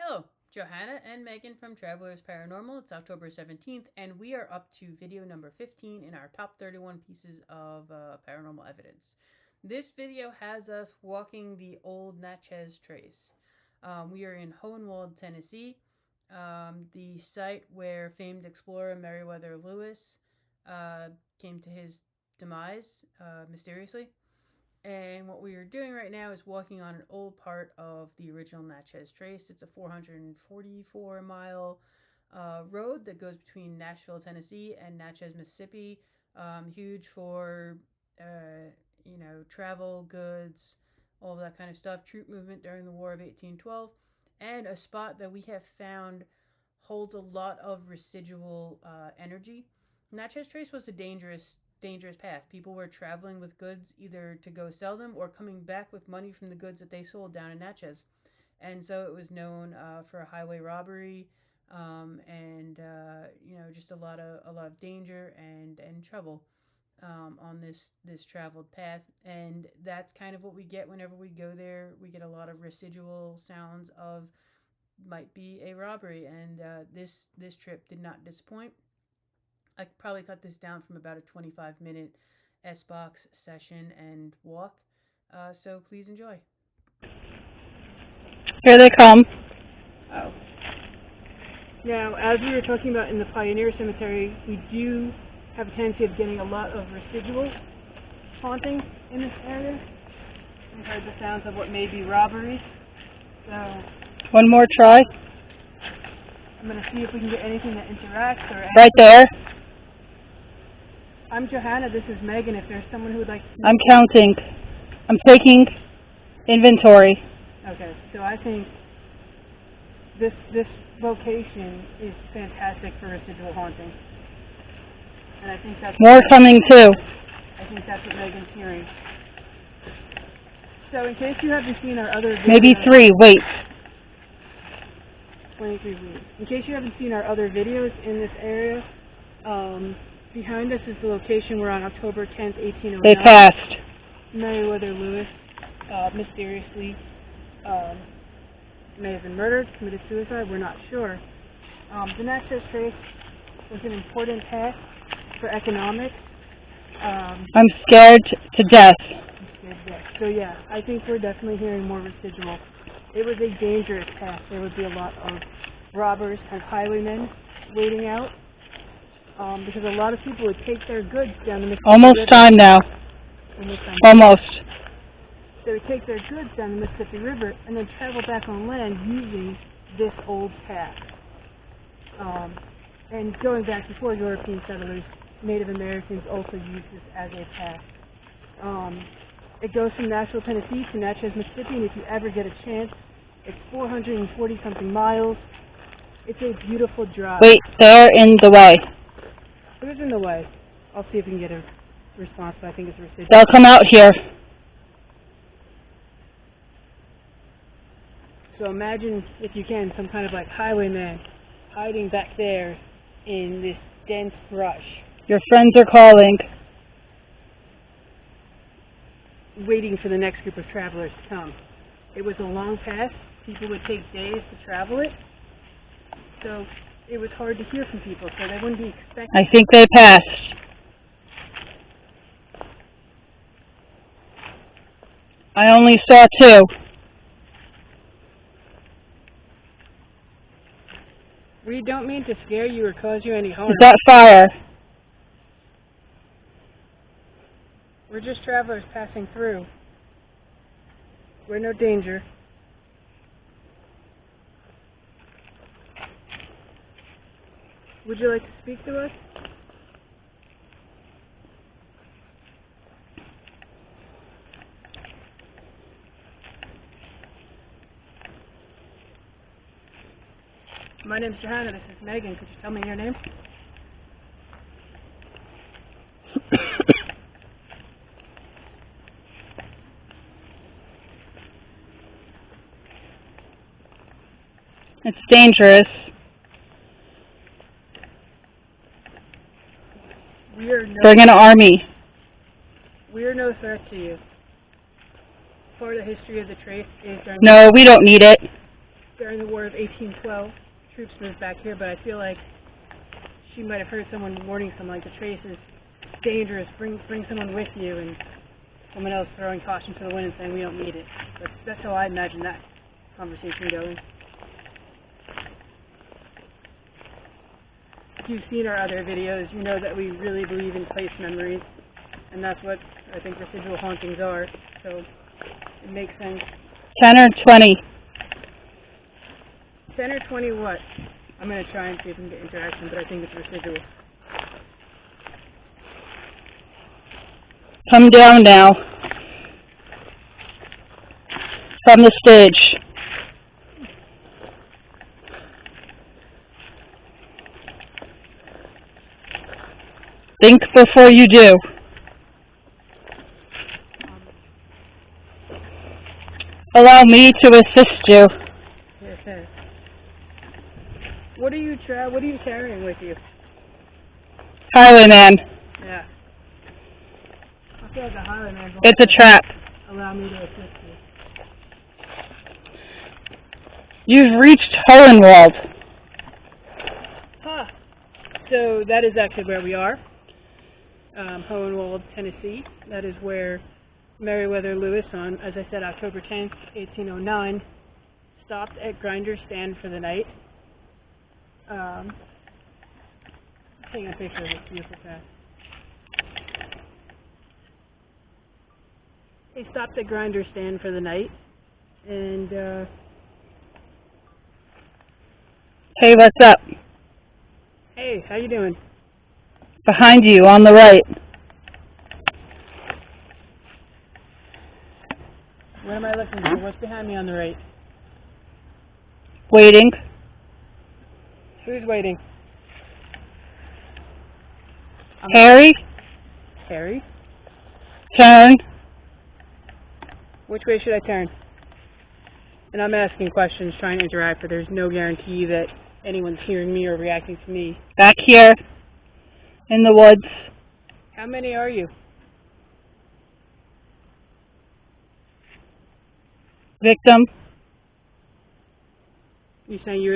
Hello, Johanna and Megan from Travelers Paranormal. It's October 17th, and we are up to video number 15 in our top 31 pieces of paranormal evidence. This video has us walking the old Natchez Trace. We are in Hohenwald, Tennessee, the site where famed explorer Meriwether Lewis came to his demise mysteriously. And what we are doing right now is walking on an old part of the original Natchez Trace. It's a 444-mile road that goes between Nashville, Tennessee, and Natchez, Mississippi. Huge for, travel, goods, all of that kind of stuff. Troop movement during the War of 1812. And a spot that we have found holds a lot of residual energy. Natchez Trace was a dangerous path. People were traveling with goods either to go sell them or coming back with money from the goods that they sold down in Natchez. And so it was known for a highway robbery and just a lot of danger and trouble on this traveled path. And that's kind of what we get whenever we go there. We get a lot of residual sounds of might be a robbery, and this trip did not disappoint. I could probably cut this down from about a 25-minute S-Box session and walk. So please enjoy. Here they come. Oh. Now, as we were talking about in the Pioneer Cemetery, we do have a tendency of getting a lot of residual hauntings in this area. We've heard the sounds of what may be robberies. So, one more try. I'm going to see if we can get anything that interacts or... Right there. I'm Johanna, this is Megan. If there's someone who would like to... I'm counting. I'm taking inventory. Okay, so I think this location is fantastic for residual haunting. And I think that's... More coming too. I think that's what Megan's hearing. So in case you haven't seen our other videos... Maybe 3, wait. 23 weeks. In case you haven't seen our other videos in this area, behind us is the location we're on October 10th, 1809. They passed. Meriwether Lewis mysteriously may have been murdered, committed suicide, we're not sure. The Natchez Trace was an important path for economics. I'm scared to death. So yeah, I think we're definitely hearing more residual. It was a dangerous path. There would be a lot of robbers and highwaymen waiting out. Because a lot of people would take their goods down the Mississippi Almost River. time now. Almost. They would take their goods down the Mississippi River and then travel back on land using this old path. And going back before European settlers, Native Americans also used this as a path. It goes from Nashville, Tennessee to Natchez, Mississippi, and if you ever get a chance, it's 440-something miles. It's a beautiful drive. Wait, they're in the way. Who's in the way? I'll see if we can get a response, but I think it's residual. They'll come out here. So imagine, if you can, some kind of like highwayman hiding back there in this dense brush. Your friends are calling. Waiting for the next group of travelers to come. It was a long path. People would take days to travel it. So it was hard to hear from people, so they wouldn't be expecting... I think they passed. I only saw 2. We don't mean to scare you or cause you any harm. Is that fire? We're just travelers passing through. We're no danger. Would you like to speak to us? My name's Johanna. This is Megan. Could you tell me your name? It's dangerous. Bring an army. We are no threat to you. Part of the history of the Trace is during... No, we don't need it. During during the War of 1812. Troops moved back here, but I feel like she might have heard someone warning someone, like the trace is dangerous, bring someone with you, and someone else throwing caution to the wind and saying we don't need it. That's how I imagine that conversation going. If you've seen our other videos, you know that we really believe in place memories, and that's what I think residual hauntings are, so it makes sense. 10 or 20. 10 or 20 what? I'm going to try and see if we can get interaction, but I think it's residual. Come down now. From the stage. Think before you do. Allow me to assist you. Yes. What are you carrying with you? Highwayman. Yeah. I feel like a highwayman. It's a trap. Allow me to assist you. You've reached Hohenwald. Huh. So that is actually where we are. Hohenwald, Tennessee. That is where Meriwether Lewis on, as I said, October 10th, 1809, stopped at Grinder's Stand for the night. Taking a picture of this beautiful path. He stopped at Grinder's Stand for the night, and Hey, what's up? hey, how you doing? Behind you, on the right. What am I looking for? What's behind me on the right? Waiting. Who's waiting? Harry, Harry? turn. Which way should I turn? And I'm asking questions, trying to interact, but there's no guarantee that anyone's hearing me or reacting to me. Back here. In the woods. How many are you? Victim. You saying you're